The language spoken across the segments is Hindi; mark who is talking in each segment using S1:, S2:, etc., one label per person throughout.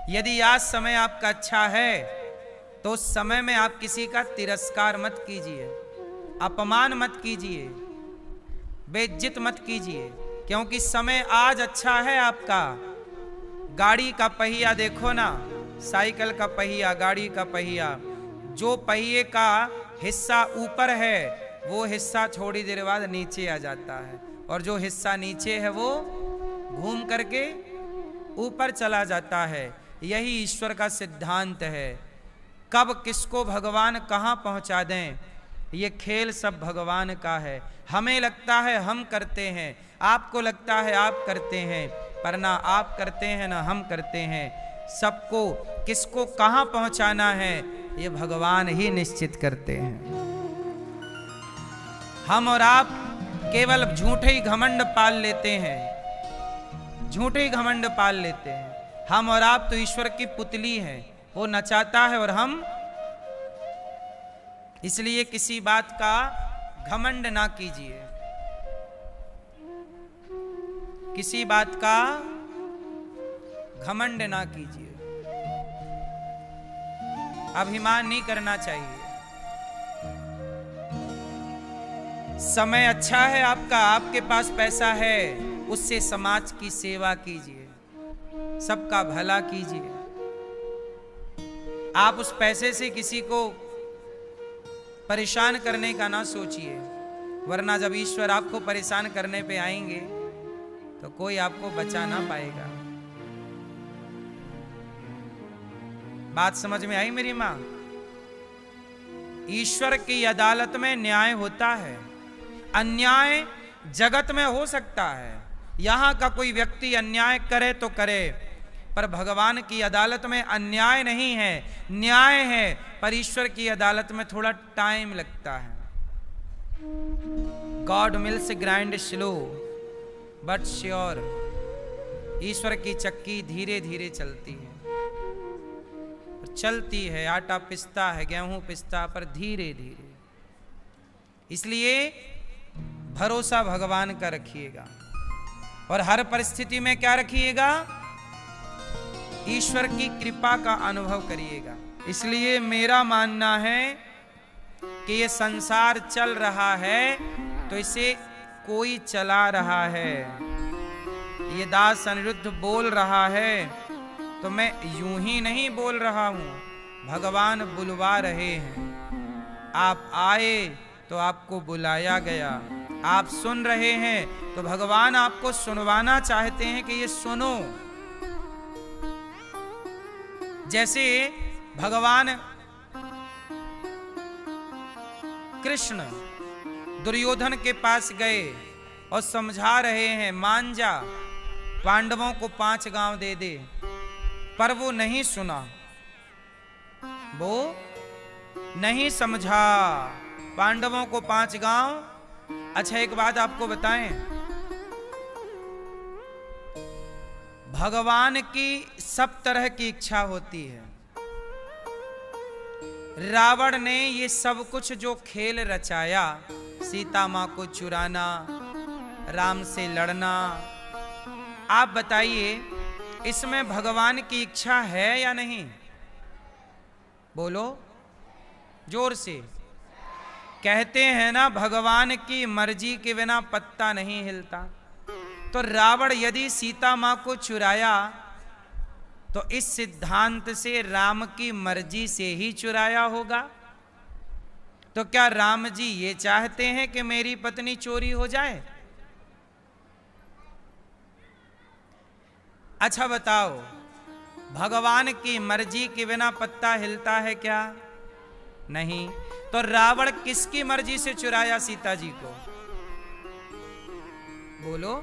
S1: यदि आज समय आपका अच्छा है तो उस समय में आप किसी का तिरस्कार मत कीजिए, अपमान मत कीजिए, बेइज्जत मत कीजिए, क्योंकि समय आज अच्छा है आपका। गाड़ी का पहिया देखो ना, साइकिल का पहिया, गाड़ी का पहिया, जो पहिए का हिस्सा ऊपर है वो हिस्सा थोड़ी देर बाद नीचे आ जाता है, और जो हिस्सा नीचे है वो घूम करके ऊपर चला जाता है। यही ईश्वर का सिद्धांत है। कब किसको भगवान कहाँ पहुँचा दें, ये खेल सब भगवान का है। हमें लगता है हम करते हैं, आपको लगता है आप करते हैं, पर ना आप करते हैं ना हम करते हैं। सबको किसको कहाँ पहुँचाना है ये भगवान ही निश्चित करते हैं। हम और आप केवल झूठे ही घमंड पाल लेते हैं, झूठे ही घमंड पाल लेते हैं। हम और आप तो ईश्वर की पुतली हैं, वो नचाता है और हम, इसलिए किसी बात का घमंड ना कीजिए, किसी बात का घमंड ना कीजिए, अभिमान नहीं करना चाहिए। समय अच्छा है आपका, आपके पास पैसा है, उससे समाज की सेवा कीजिए, सबका भला कीजिए। आप उस पैसे से किसी को परेशान करने का ना सोचिए, वरना जब ईश्वर आपको परेशान करने पे आएंगे तो कोई आपको बचा ना पाएगा। बात समझ में आई मेरी मां? ईश्वर की अदालत में न्याय होता है। अन्याय जगत में हो सकता है, यहां का कोई व्यक्ति अन्याय करे तो करे, पर भगवान की अदालत में अन्याय नहीं है, न्याय है। पर ईश्वर की अदालत में थोड़ा टाइम लगता है। God mills grind slow but sure. ईश्वर की चक्की धीरे धीरे चलती है, चलती है, आटा पिसता है, गेहूं पिसता, पर धीरे धीरे। इसलिए भरोसा भगवान का रखिएगा, और हर परिस्थिति में क्या रखिएगा? ईश्वर की कृपा का अनुभव करिएगा। इसलिए मेरा मानना है कि ये संसार चल रहा है तो इसे कोई चला रहा है। ये दास अनिरुद्ध बोल रहा है तो मैं यूं ही नहीं बोल रहा हूं, भगवान बुलवा रहे हैं। आप आए तो आपको बुलाया गया, आप सुन रहे हैं तो भगवान आपको सुनवाना चाहते हैं कि ये सुनो। जैसे भगवान कृष्ण दुर्योधन के पास गए और समझा रहे हैं, मान जा, पांडवों को 5 गांव दे दे, पर वो नहीं सुना, वो नहीं समझा। पांडवों को 5 गांव। अच्छा एक बात आपको बताएं, भगवान की सब तरह की इच्छा होती है। रावण ने ये सब कुछ जो खेल रचाया, सीता मां को चुराना, राम से लड़ना, आप बताइए इसमें भगवान की इच्छा है या नहीं? बोलो जोर से। कहते हैं ना, भगवान की मर्जी के बिना पत्ता नहीं हिलता। तो रावण यदि सीता मां को चुराया तो इस सिद्धांत से राम की मर्जी से ही चुराया होगा। तो क्या राम जी ये चाहते हैं कि मेरी पत्नी चोरी हो जाए? अच्छा बताओ, भगवान की मर्जी के बिना पत्ता हिलता है क्या? नहीं। तो रावण किसकी मर्जी से चुराया सीता जी को? बोलो।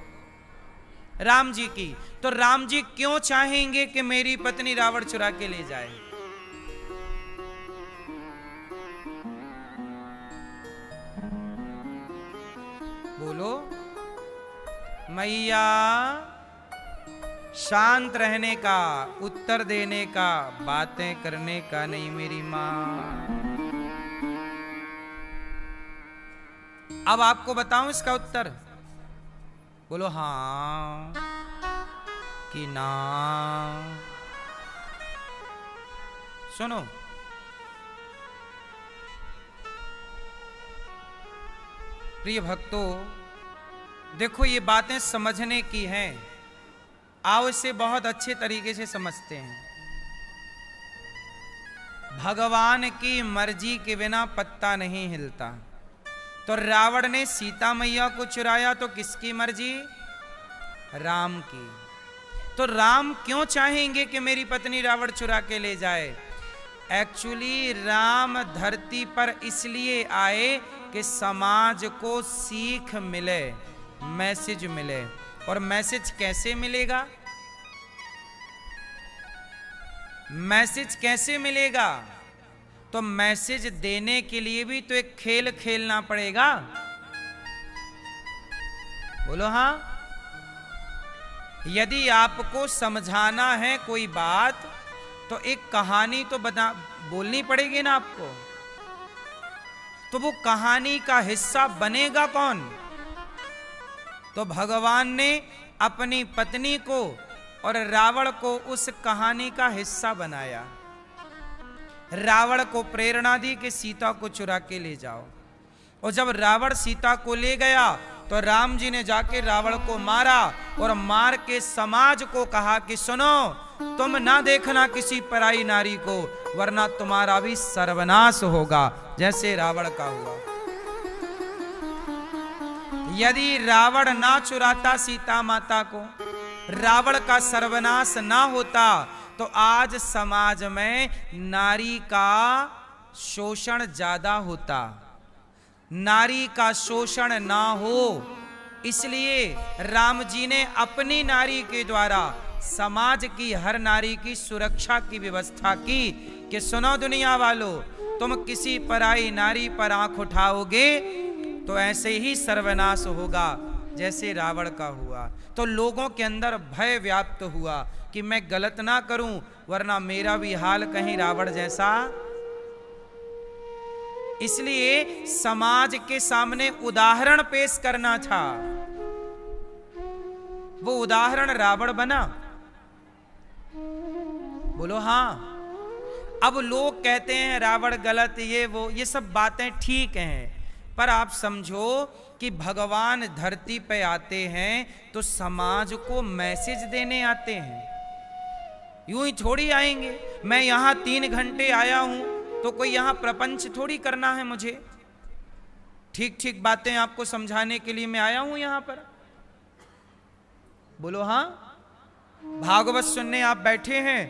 S1: राम जी की। तो राम जी क्यों चाहेंगे कि मेरी पत्नी रावण चुरा के ले जाए? बोलो। मैया शांत रहने का, उत्तर देने का, बातें करने का नहीं मेरी मां। अब आपको बताऊं इसका उत्तर? बोलो हाँ कि ना। सुनो, प्रिय भक्तों, देखो ये बातें समझने की हैं, आओ इसे बहुत अच्छे तरीके से समझते हैं। भगवान की मर्जी के बिना पत्ता नहीं हिलता। तो रावण ने सीता मैया को चुराया तो किसकी मर्जी? राम की। तो राम क्यों चाहेंगे कि मेरी पत्नी रावण चुरा के ले जाए? एक्चुअली राम धरती पर इसलिए आए कि समाज को सीख मिले, मैसेज मिले। और मैसेज कैसे मिलेगा? मैसेज कैसे मिलेगा? तो मैसेज देने के लिए भी तो एक खेल खेलना पड़ेगा। बोलो हाँ। यदि आपको समझाना है कोई बात तो एक कहानी तो बोलनी पड़ेगी ना आपको। तो वो कहानी का हिस्सा बनेगा कौन? तो भगवान ने अपनी पत्नी को और रावण को उस कहानी का हिस्सा बनाया। रावण को प्रेरणा दी कि सीता को चुरा के ले जाओ। और जब रावण सीता को ले गया तो राम जी ने जाके रावण को मारा और मार के समाज को कहा कि सुनो, तुम ना देखना किसी पराई नारी को, वरना तुम्हारा भी सर्वनाश होगा जैसे रावण का हुआ। यदि रावण ना चुराता सीता माता को, रावण का सर्वनाश ना होता, तो आज समाज में नारी का शोषण ज्यादा होता। नारी का शोषण ना हो, इसलिए राम जी ने अपनी नारी के द्वारा समाज की हर नारी की सुरक्षा की व्यवस्था की कि सुनो दुनिया वालों, तुम किसी पराई नारी पर आंख उठाओगे तो ऐसे ही सर्वनाश होगा जैसे रावण का हुआ। तो लोगों के अंदर भय व्याप्त हुआ कि मैं गलत ना करूं, वरना मेरा भी हाल कहीं रावण जैसा। इसलिए समाज के सामने उदाहरण पेश करना था। वो उदाहरण रावण बना। बोलो हाँ। अब लोग कहते हैं रावण गलत, ये सब बातें ठीक हैं, पर आप समझो कि भगवान धरती पे आते हैं तो समाज को मैसेज देने आते हैं। यूं ही थोड़ी आएंगे। मैं यहां 3 घंटे आया हूं तो कोई यहां प्रपंच थोड़ी करना है मुझे। ठीक ठीक बातें आपको समझाने के लिए मैं आया हूं यहां पर। बोलो हाँ। भागवत सुनने आप बैठे हैं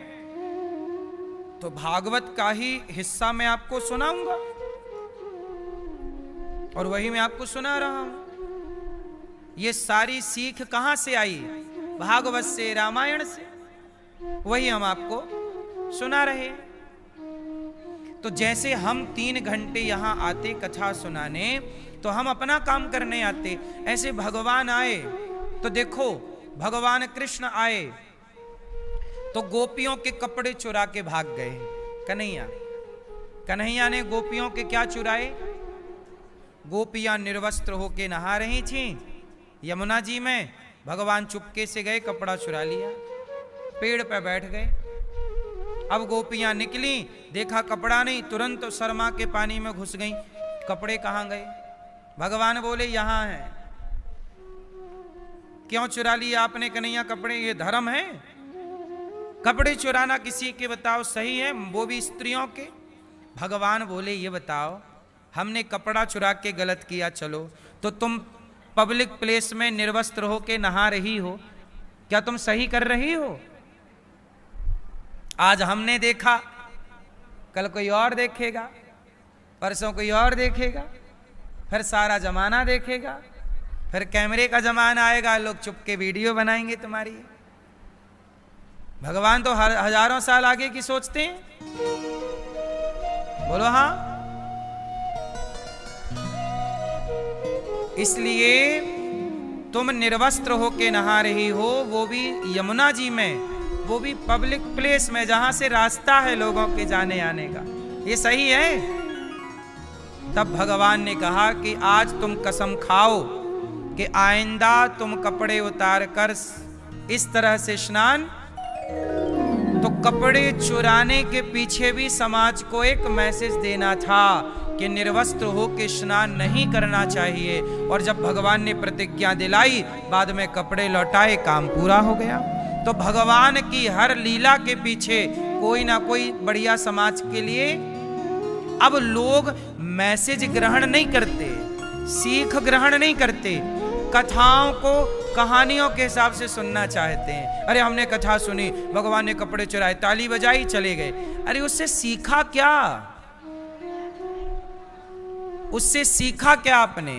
S1: तो भागवत का ही हिस्सा मैं आपको सुनाऊंगा और वही मैं आपको सुना रहा हूं। ये सारी सीख कहां से आई? भागवत से, रामायण से। वही हम आपको सुना रहे। तो जैसे हम 3 घंटे यहां आते कथा सुनाने, तो हम अपना काम करने आते, ऐसे भगवान आए। तो देखो, भगवान कृष्ण आए तो गोपियों के कपड़े चुरा के भाग गए। कन्हैया ने गोपियों के क्या चुराए? गोपियां निर्वस्त्र होके नहा रही थीं यमुना जी में। भगवान चुपके से गए, कपड़ा चुरा लिया, पेड़ पर बैठ गए। अब गोपियां निकली, देखा कपड़ा नहीं, तुरंत शर्मा के पानी में घुस गईं। कपड़े कहां गए? भगवान बोले यहां है। क्यों चुरा लिया आपने कन्हैया कपड़े? ये धर्म है? कपड़े चुराना किसी के बताओ सही है, वो भी स्त्रियों के? भगवान बोले ये बताओ, हमने कपड़ा चुरा के गलत किया, चलो, तो तुम पब्लिक प्लेस में निर्वस्त्र होके नहा रही हो, क्या तुम सही कर रही हो? आज हमने देखा, कल कोई और देखेगा, परसों कोई और देखेगा, फिर सारा जमाना देखेगा, फिर कैमरे का जमाना आएगा, लोग चुपके वीडियो बनाएंगे तुम्हारी। भगवान तो हजारों साल आगे की सोचते हैं। बोलो हाँ। इसलिए तुम निर्वस्त्र होके नहा रही हो, वो भी यमुना जी में, वो भी पब्लिक प्लेस में, जहां से रास्ता है लोगों के जाने आने का। ये सही है? तब भगवान ने कहा कि आज तुम कसम खाओ कि आइंदा तुम कपड़े उतार कर इस तरह से स्नान तो कपड़े चुराने के पीछे भी समाज को एक मैसेज देना था कि निर्वस्त्र होकर स्नान नहीं करना चाहिए। और जब भगवान ने प्रतिज्ञा दिलाई, बाद में कपड़े लौटाए, काम पूरा हो गया। तो भगवान की हर लीला के पीछे कोई ना कोई बढ़िया समाज के लिए। अब लोग मैसेज ग्रहण नहीं करते, सीख ग्रहण नहीं करते, कथाओं को कहानियों के हिसाब से सुनना चाहते हैं। अरे हमने कथा सुनी, भगवान ने कपड़े चुराए, ताली बजाई, चले गए। अरे उससे सीखा क्या? उससे सीखा क्या आपने?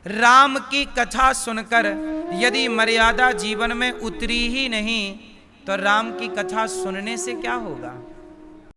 S1: राम की कथा सुनकर यदि मर्यादा जीवन में उतरी ही नहीं, तो राम की कथा सुनने से क्या होगा?